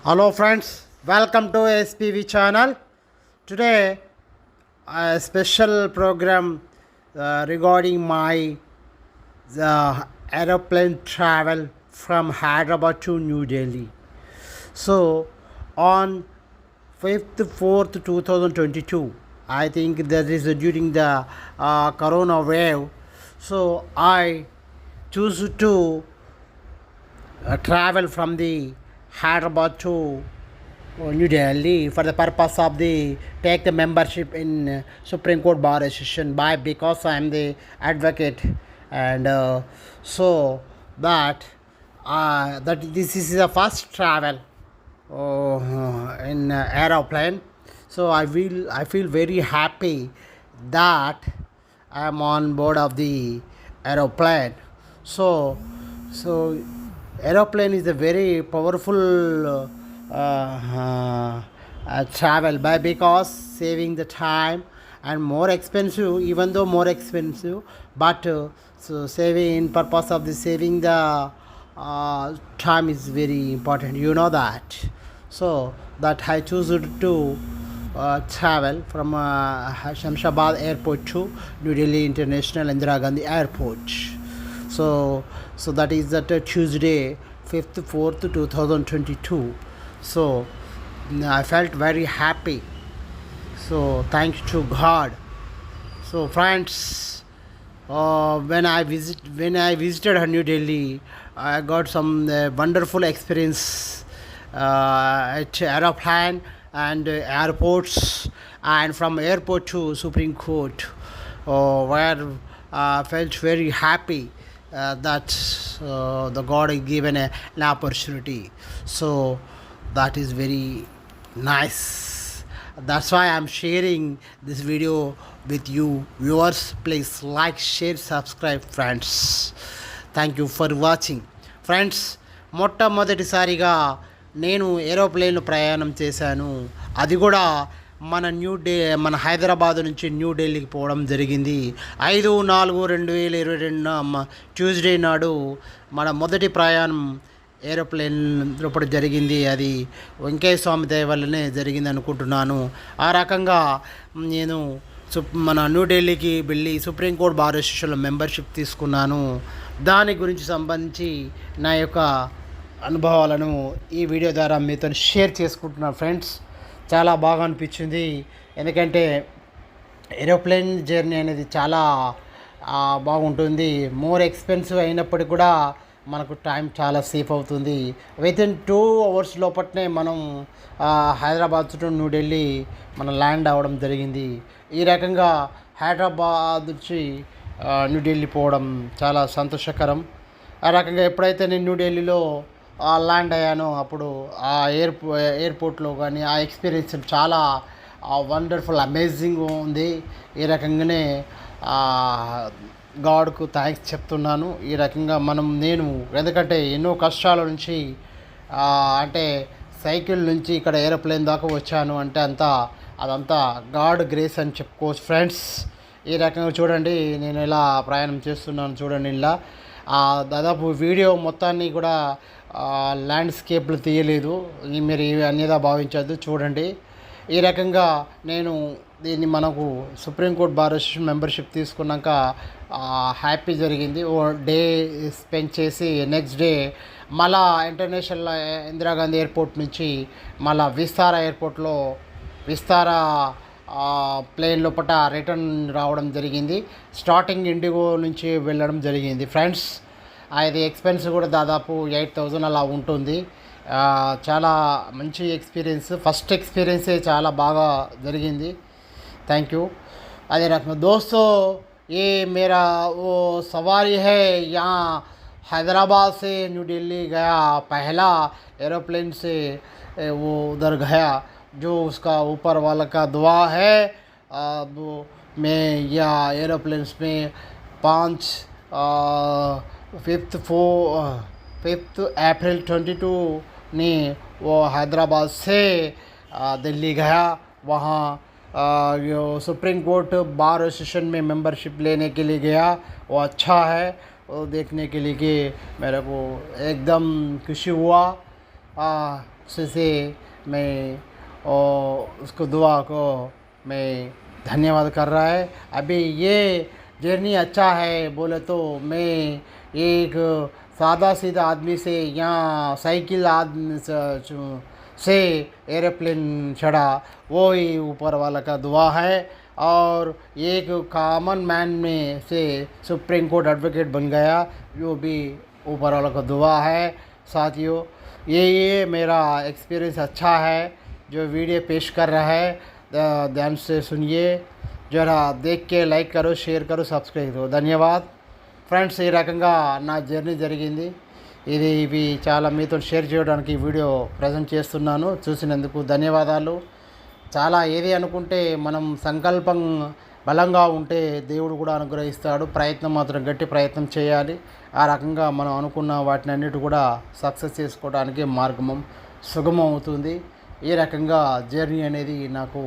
Hello friends, welcome to SPV channel. Today a special program regarding my aeroplane travel from Hyderabad to New Delhi. So on 5th 4th 2022, I think that is during the corona wave. So I choose to travel from the Hyderabad to New Delhi for the purpose of the take the membership in Supreme Court Bar Association by because I am the advocate and so that this is the first travel in aeroplane. So I feel very happy that I am on board of the aeroplane. So aeroplane is a very powerful travel by because saving the time and more expensive, even though more expensive, but so saving in purpose of the saving the time is very important, you know that. So that I choose to travel from Shamshabad airport to New Delhi International Indira Gandhi airport. So that is that Tuesday 5th 4th 2022. So I felt very happy, so thanks to God. So friends, when I visited New Delhi, I got some wonderful experience at aeroplane and airports, and from airport to Supreme Court, where I felt very happy that the God has given an opportunity. So that is very nice. That's why I'm sharing this video with you viewers. Please like, share, subscribe friends. Thank you for watching friends. మొట్టమొదటిసారిగా నేను ఏరోప్లేన్లో ప్రయాణం చేశాను. అది కూడా మన హైదరాబాద్ నుంచి new ఢిల్లీకి పోవడం జరిగింది. 5/4/2022 ట్యూస్డే నాడు మన మొదటి ప్రయాణం ఏరోప్లేన్ లోపల జరిగింది. అది వెంకయ్య స్వామి దయ వల్లనే జరిగింది అనుకుంటున్నాను. ఆ రకంగా నేను మన న్యూఢిల్లీకి వెళ్ళి సుప్రీంకోర్టు బార్ అసోసియేషన్లో మెంబర్షిప్ తీసుకున్నాను. దాని గురించి సంబంధించి నా యొక్క అనుభవాలను ఈ వీడియో ద్వారా మీతో షేర్ చేసుకుంటున్నాను ఫ్రెండ్స్. చాలా బాగా అనిపించింది, ఎందుకంటే ఏరోప్లేన్ జర్నీ అనేది చాలా బాగుంటుంది. మోర్ ఎక్స్పెన్సివ్ అయినప్పటికీ కూడా మనకు టైం చాలా సేఫ్ అవుతుంది. వితిన్ 2 hours లోపట్నే మనం హైదరాబాద్ టు న్యూ ఢిల్లీ మనం ల్యాండ్ అవ్వడం జరిగింది. ఈ రకంగా హైదరాబాద్ నుంచి న్యూ ఢిల్లీ పోవడం చాలా సంతోషకరం. ఆ రకంగా ఎప్పుడైతే నేను న్యూ ఢిల్లీలో ల్యాండ్ అయ్యానో అప్పుడు ఆ ఎయిర్పోర్ట్లో కానీ ఆ ఎక్స్పీరియన్స్ చాలా వండర్ఫుల్ అమేజింగ్ ఉంది. ఈ రకంగానే గాడ్కు థ్యాంక్స్ చెప్తున్నాను. ఈ రకంగా నేను ఎందుకంటే ఎన్నో కష్టాల నుంచి అంటే సైకిల్ నుంచి ఇక్కడ ఏరోప్లేన్ దాకా వచ్చాను అంటే అదంతా గాడ్ గ్రేస్ అని చెప్పుకోవచ్చు ఫ్రెండ్స్. ఈ రకంగా చూడండి నేను ఇలా ప్రయాణం చేస్తున్నాను. చూడండి ఇలా దాదాపు వీడియో మొత్తాన్ని కూడా ల్యాండ్స్కేప్లు తీయలేదు, మీరు అన్యదా భావించద్దు. చూడండి ఈ రకంగా నేను మనకు సుప్రీంకోర్టు బార్ అసోసియేషన్ మెంబర్షిప్ తీసుకున్నాక హ్యాపీ జరిగింది. ఓ డే స్పెండ్ చేసి నెక్స్ట్ డే మళ్ళా ఇంటర్నేషనల్ ఇందిరాగాంధీ ఎయిర్పోర్ట్ నుంచి మళ్ళా విస్తారా ప్లేన్ లోపల రిటర్న్ రావడం జరిగింది. స్టార్టింగ్ ఇండిగో నుంచి వెళ్ళడం జరిగింది ఫ్రెండ్స్. అది ఎక్స్పెన్స్ కూడా దాదాపు 8,000 అలా ఉంటుంది. చాలా మంచి ఎక్స్పీరియన్స్, ఫస్ట్ ఎక్స్పీరియన్సే చాలా బాగా జరిగింది. Thank you. అదే రకంగా దోస్తో ये मेरा वो सवारी है यहाँ हैदराबाद से न्यू दिल्ली गया, पहला एरोप्लेन से वो उधर गया, जो उसका ऊपर वाला का दुआ है. वो मैं या एरोप्लेन्स में 5th अप्रैल 22 ने वो हैदराबाद से दिल्ली गया. वहाँ सुप्रीम कोर्ट बार एसोसिएशन में मेंबरशिप लेने के लिए गया. वो अच्छा है, वो देखने के लिए कि मेरे को एकदम खुशी हुआ. से मैं उसको दुआ को मैं धन्यवाद कर रहा है। अभी ये जर्नी अच्छा है बोले तो मैं एक सादा सीधा आदमी से यहाँ साइकिल आदमी से एरोप्लेन चढ़ा, वो ही ऊपर वाला का दुआ है। और एक कॉमन मैन में से सुप्रीम कोर्ट एडवोकेट बन गया, वो भी ऊपर वाला का दुआ है। साथियों, ये मेरा एक्सपीरियंस अच्छा है जो वीडियो पेश कर रहा है, ध्यान से सुनिए, जरा देख के लाइक करो, షేర్ करो, సబ్స్క్రైబ్ करो। ధన్యవాద్ ఫ్రెండ్స్। ఈ రకంగా నా జర్నీ జరిగింది, ఇవి చాలా మీతో షేర్ చేయడానికి ఈ వీడియో ప్రజెంట్ చేస్తున్నాను। చూసినందుకు ధన్యవాదాలు। చాలా ఏది అనుకుంటే మనం సంకల్పం బలంగా ఉంటే దేవుడు కూడా అనుగ్రహిస్తాడు, ప్రయత్నం మాత్రం గట్టి ప్రయత్నం చేయాలి। ఆ రకంగా మనం అనుకున్న వాటిని అన్నిటి కూడా సక్సెస్ చేసుకోవడానికి మార్గం సుగమం అవుతుంది। ఈ రకంగా జర్నీ అనేది నాకు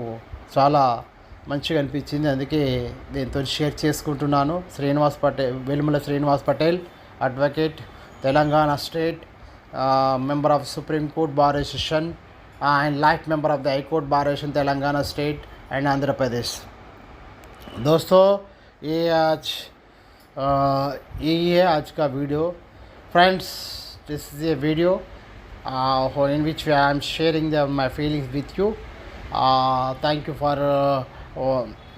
చాలా మంచిగా అనిపించింది, అందుకే దీంతో షేర్ చేసుకుంటున్నాను। Velumala Srinivas Patel, advocate, Telangana state, member of supreme court bar association and life member of the High Court Bar Association Telangana state and Andhra Pradesh. दोस्तों, ये है आज का video. Friends, this is a video in which I am sharing my feelings with you। Thank you for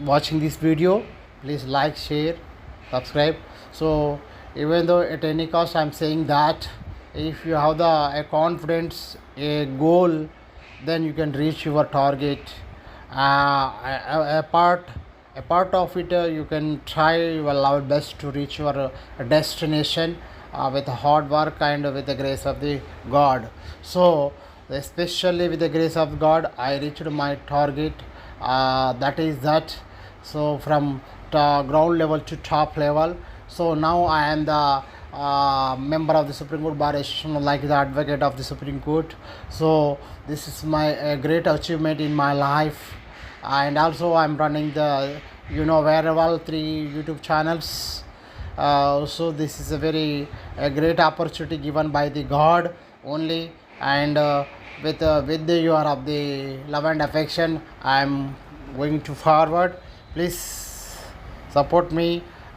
watching this video। Please like, share, subscribe। So even though at any cost I am saying that if you have a confidence, a goal, then you can reach your target। A part of it, you can try your level best to reach your destination with hard work and with the grace of the God। So especially with the grace of God, I reached my target, that is that, so from ground level to top level। So now I am the member of the Supreme Court Bar Association, like the advocate of the Supreme Court। So this is my great achievement in my life। And also I'm running the very well 3 YouTube channels। So this is a very great opportunity given by the God only, and with the your of the love and affection I'm going to forward। Please support me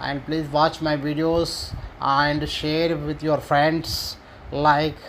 and please watch my videos and share with your friends, like।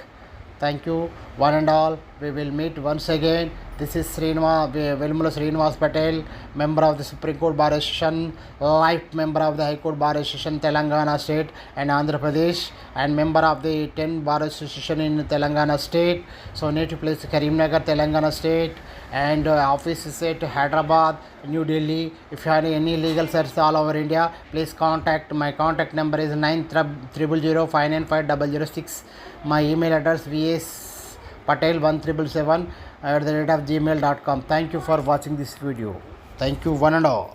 Thank you one and all। We will meet once again। This is Velumala Srinivas Patel, member of the Supreme Court Bar Association, life member of the High Court Bar Association Telangana State and Andhra Pradesh, and member of the 10 Bar Association in Telangana State। So native place Karimnagar, Telangana State, and office is at Hyderabad, New Delhi। If you have any legal search all over India, please contact my contact number is 9305950006। My email address vspatel1777@gmail.com। Thank you for watching this video। Thank you one and all।